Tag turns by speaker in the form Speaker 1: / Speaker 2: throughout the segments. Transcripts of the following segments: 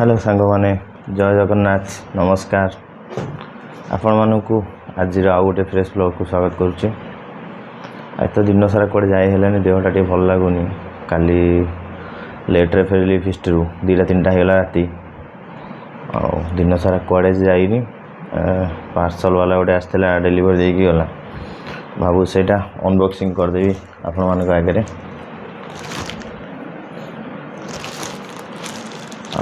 Speaker 1: Hello सांग माने जय जगन्नाथ नमस्कार आपण मानू आज आउ गोटे फ्रेश ब्लॉग को स्वागत करुचे। आज तो दिन सारा कड़े जाए हेलानी देहटा टे भल लगुनि काली लेट्रे फेरली फिस्ट रु 2-3टा होगा राति दिन सारा कड़े जाइनी पार्सल वाला गोटे आसला डेलीवर देकी गला भावु सेटा अनबॉक्सिंग करदेवी आपण मान आगे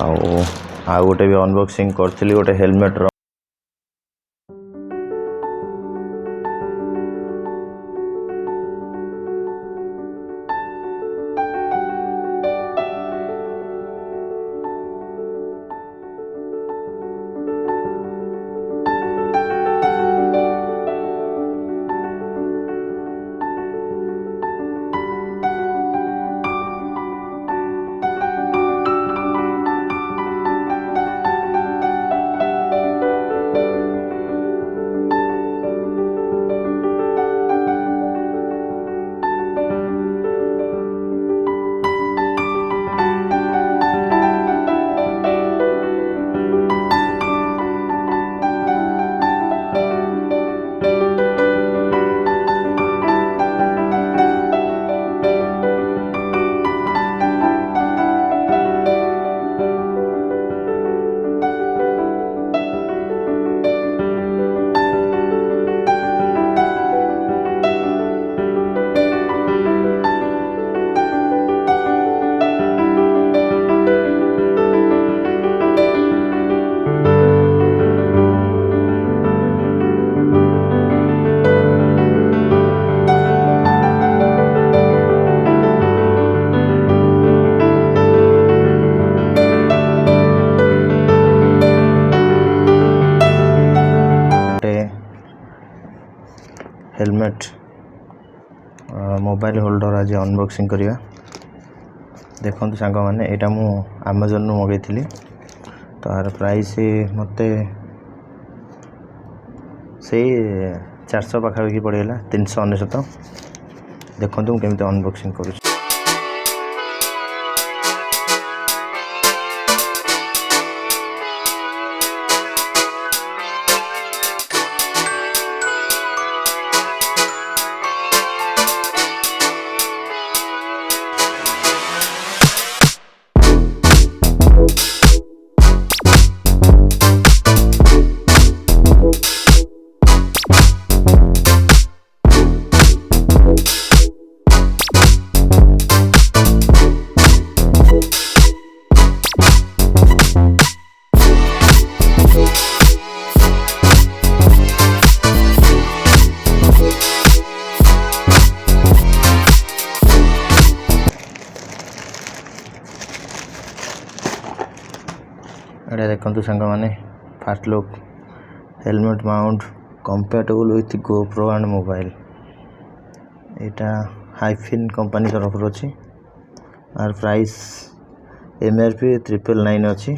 Speaker 1: आउ गोटे भी अनबॉक्सिंग करथिली गोटे हेलमेट रो हेलमेट मोबाइल होल्डर आज अनबॉक्सिंग करिया। देखो सांग मैंने यहाँ मु अमेजन रू मगैली तो यार प्राइस मत से 400 पाखापाखि पड़ेगा 399। देखो मुझे केमी अनबॉक्सिंग करुँ। एटा देखो सांग मैंने fast look helmet mount compatible with GoPro and mobile यहाँ हाइफिन कंपनी तरफ अच्छी आर प्राइस MRP 999 अच्छी।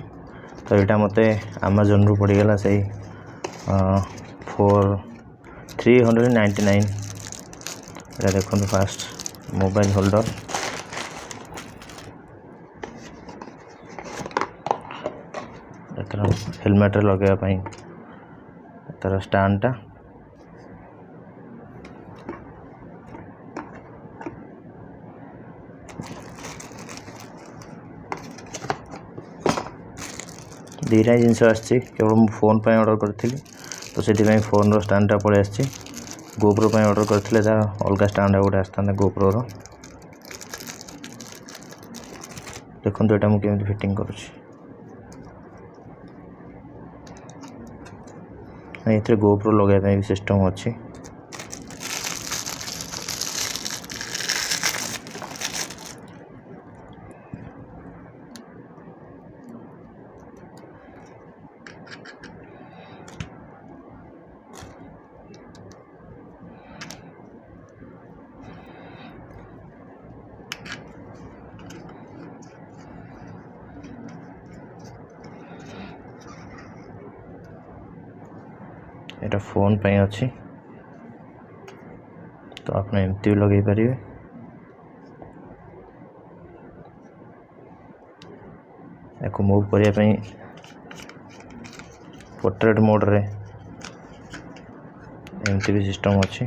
Speaker 1: तो यहाँ मत अमेजन रू पड़गला से 399। यहाँ देखो फास्ट मोबाइल होल्डर हेलमेट लगे तार स्टैंडटा दीटा जिनस आसी केवल फोन पर ऑर्डर करी तो से फोन स्टैंडटा पड़े आसी। गोप्रो ऑर्डर करते अलग स्टैंड गोटे आसता गोप्रो देखो यहाँ मुझे केमी फिटिंग करुँच। ये गोप्रो लगे भी सिस्टम अच्छी। एटा फोन पे अच्छी तो आप एमती लगे पारे। को मूव करने पोर्ट्रेट मोड रे एमती भी सिस्टम अच्छी।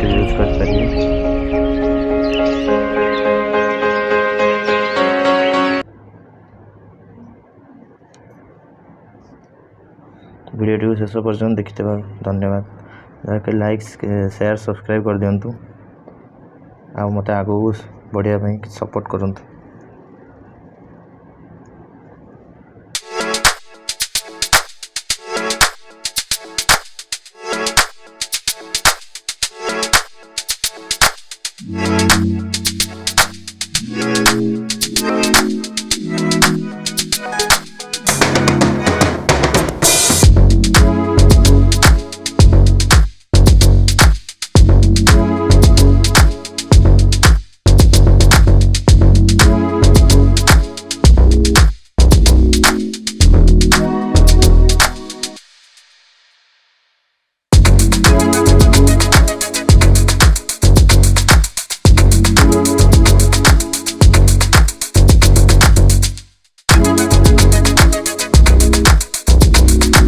Speaker 1: यूज कर पारिए। वीडियो शेष पर्यटन देखते धन्यवाद। दयाक लाइक शेयर सब्सक्राइब कर दिंतु आ मत आगू बढ़िया सपोर्ट करंतु।